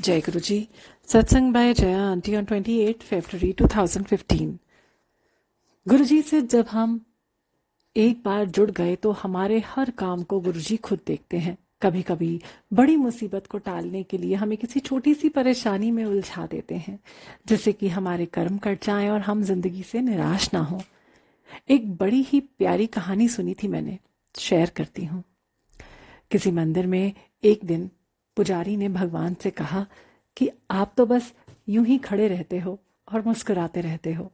जय गुरु जी। सत्संग bye Jaya aunty on 28 फरवरी 2015। गुरु जी से जब हम एक बार जुड़ गए तो हमारे हर काम को गुरु जी खुद देखते हैं। कभी कभी बड़ी मुसीबत को टालने के लिए हमें किसी छोटी सी परेशानी में उलझा देते हैं, जिससे कि हमारे कर्म कट जाएं और हम जिंदगी से निराश ना हो। एक बड़ी ही प्यारी कहानी सुनी थी मैंने, शेयर करती हूँ। किसी मंदिर में एक दिन पुजारी ने भगवान से कहा कि आप तो बस यूं ही खड़े रहते हो और मुस्कुराते रहते हो,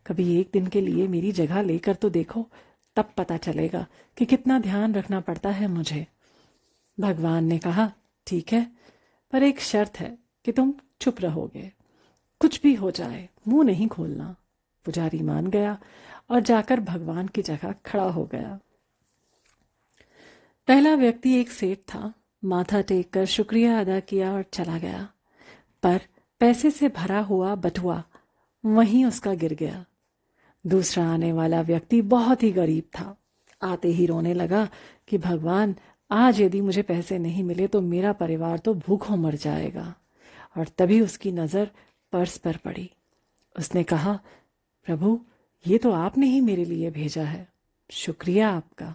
कभी एक दिन के लिए मेरी जगह लेकर तो देखो, तब पता चलेगा कि कितना ध्यान रखना पड़ता है मुझे। भगवान ने कहा, ठीक है, पर एक शर्त है कि तुम चुप रहोगे, कुछ भी हो जाए मुंह नहीं खोलना। पुजारी मान गया और जाकर भगवान की जगह खड़ा हो गया। पहला व्यक्ति एक सेठ था। माथा टेक कर शुक्रिया अदा किया और चला गया, पर पैसे से भरा हुआ बटुआ वहीं उसका गिर गया। दूसरा आने वाला व्यक्ति बहुत ही गरीब था। आते ही रोने लगा कि भगवान, आज यदि मुझे पैसे नहीं मिले तो मेरा परिवार तो भूखों मर जाएगा। और तभी उसकी नजर पर्स पर पड़ी। उसने कहा, प्रभु, ये तो आपने ही मेरे लिए भेजा है, शुक्रिया आपका।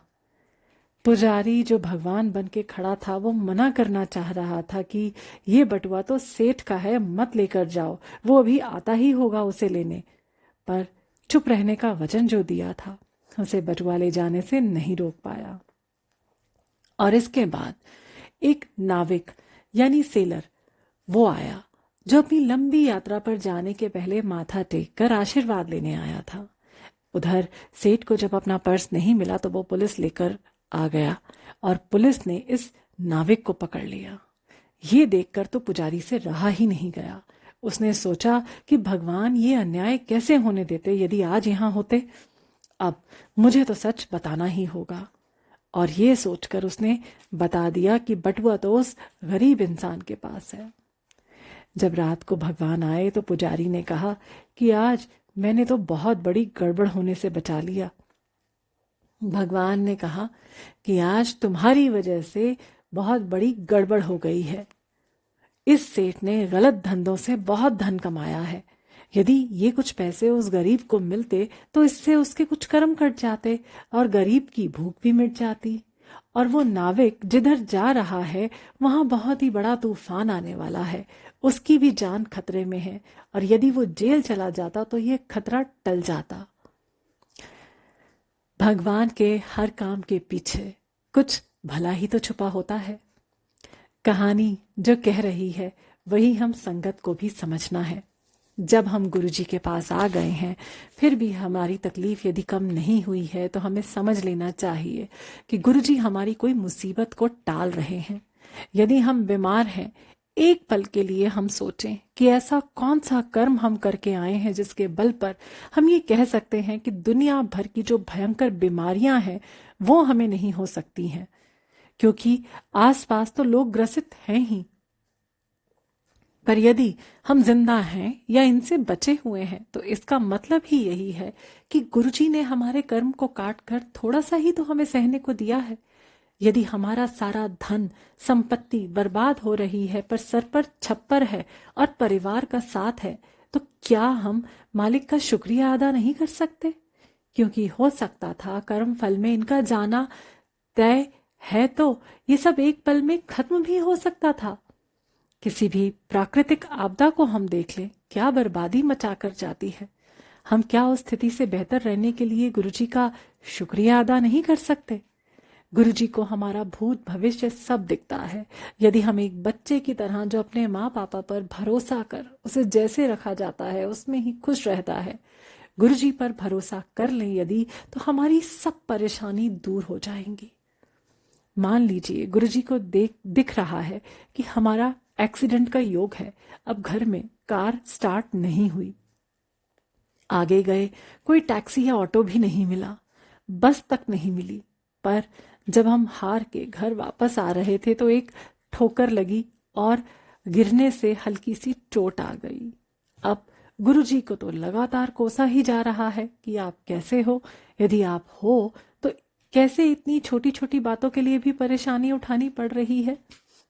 पुजारी जो भगवान बन के खड़ा था वो मना करना चाह रहा था कि ये बटुआ तो सेठ का है, मत लेकर जाओ, वो अभी आता ही होगा उसे लेने। पर चुप रहने का वचन जो दिया था, उसे बटुआ ले जाने से नहीं रोक पाया। और इसके बाद एक नाविक यानी सेलर वो आया, जो अपनी लंबी यात्रा पर जाने के पहले माथा टेक कर आशीर्वाद लेने आया था। उधर सेठ को जब अपना पर्स नहीं मिला तो वो पुलिस लेकर आ गया और पुलिस ने इस नाविक को पकड़ लिया। ये देखकर तो पुजारी से रहा ही नहीं गया। उसने सोचा कि भगवान, ये अन्याय कैसे होने देते, यदि आज यहां होते। अब मुझे तो सच बताना ही होगा। और ये सोचकर उसने बता दिया कि बटुआ तो उस गरीब इंसान के पास है। जब रात को भगवान आए तो पुजारी ने कहा कि आज मैंने तो बहुत बड़ी गड़बड़ होने से बचा लिया। भगवान ने कहा कि आज तुम्हारी वजह से बहुत बड़ी गड़बड़ हो गई है। इस सेठ ने गलत धंधों से बहुत धन कमाया है। यदि ये कुछ पैसे उस गरीब को मिलते तो इससे उसके कुछ कर्म कट जाते और गरीब की भूख भी मिट जाती। और वो नाविक जिधर जा रहा है वहां बहुत ही बड़ा तूफान आने वाला है, उसकी भी जान खतरे में है। और यदि वो जेल चला जाता तो ये खतरा टल जाता। भगवान के हर काम के पीछे कुछ भला ही तो छुपा होता है। कहानी जो कह रही है वही हम संगत को भी समझना है। जब हम गुरु जी के पास आ गए हैं, फिर भी हमारी तकलीफ यदि कम नहीं हुई है तो हमें समझ लेना चाहिए कि गुरु जी हमारी कोई मुसीबत को टाल रहे हैं। यदि हम बीमार हैं, एक पल के लिए हम सोचें कि ऐसा कौन सा कर्म हम करके आए हैं जिसके बल पर हम ये कह सकते हैं कि दुनिया भर की जो भयंकर बीमारियां हैं वो हमें नहीं हो सकती हैं, क्योंकि आसपास तो लोग ग्रसित हैं ही। पर यदि हम जिंदा हैं या इनसे बचे हुए हैं तो इसका मतलब ही यही है कि गुरुजी ने हमारे कर्म को काट कर थोड़ा सा ही तो हमें सहने को दिया है। यदि हमारा सारा धन संपत्ति बर्बाद हो रही है पर सर पर छप्पर है और परिवार का साथ है, तो क्या हम मालिक का शुक्रिया अदा नहीं कर सकते? क्योंकि हो सकता था कर्म फल में इनका जाना तय है, तो ये सब एक पल में खत्म भी हो सकता था। किसी भी प्राकृतिक आपदा को हम देख लें, क्या बर्बादी मचा कर जाती है। हम क्या उस स्थिति से बेहतर रहने के लिए गुरुजी का शुक्रिया अदा नहीं कर सकते? गुरुजी को हमारा भूत भविष्य सब दिखता है। यदि हम एक बच्चे की तरह जो अपने माँ पापा पर भरोसा कर उसे जैसे रखा जाता है उसमें ही खुश रहता है, गुरुजी पर भरोसा कर लें यदि, तो हमारी सब परेशानी दूर हो जाएंगी। मान लीजिए गुरुजी को दिख रहा है कि हमारा एक्सीडेंट का योग है, अब घर में कार स्टार्ट नहीं हुई, आगे गए कोई टैक्सी या ऑटो भी नहीं मिला, बस तक नहीं मिली। पर जब हम हार के घर वापस आ रहे थे तो एक ठोकर लगी और गिरने से हल्की सी चोट आ गई। अब गुरुजी को तो लगातार कोसा ही जा रहा है कि आप कैसे हो, यदि आप हो तो कैसे इतनी छोटी छोटी बातों के लिए भी परेशानी उठानी पड़ रही है।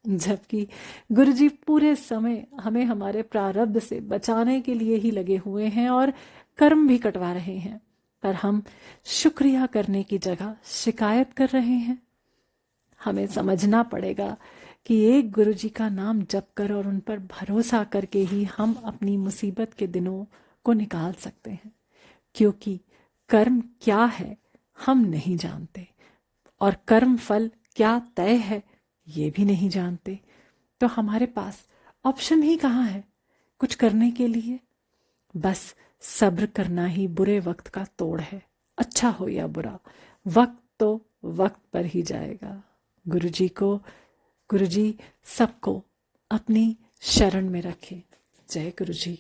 जबकि गुरुजी पूरे समय हमें हमारे प्रारब्ध से बचाने के लिए ही लगे हुए हैं और कर्म भी कटवा रहे हैं, पर हम शुक्रिया करने की जगह शिकायत कर रहे हैं। हमें समझना पड़ेगा कि एक गुरुजी का नाम जप कर और उन पर भरोसा करके ही हम अपनी मुसीबत के दिनों को निकाल सकते हैं, क्योंकि कर्म क्या है हम नहीं जानते और कर्म फल क्या तय है ये भी नहीं जानते। तो हमारे पास ऑप्शन ही कहाँ है कुछ करने के लिए? बस सब्र करना ही बुरे वक्त का तोड़ है। अच्छा हो या बुरा, वक्त तो वक्त पर ही जाएगा। गुरुजी सबको अपनी शरण में रखे। जय गुरुजी।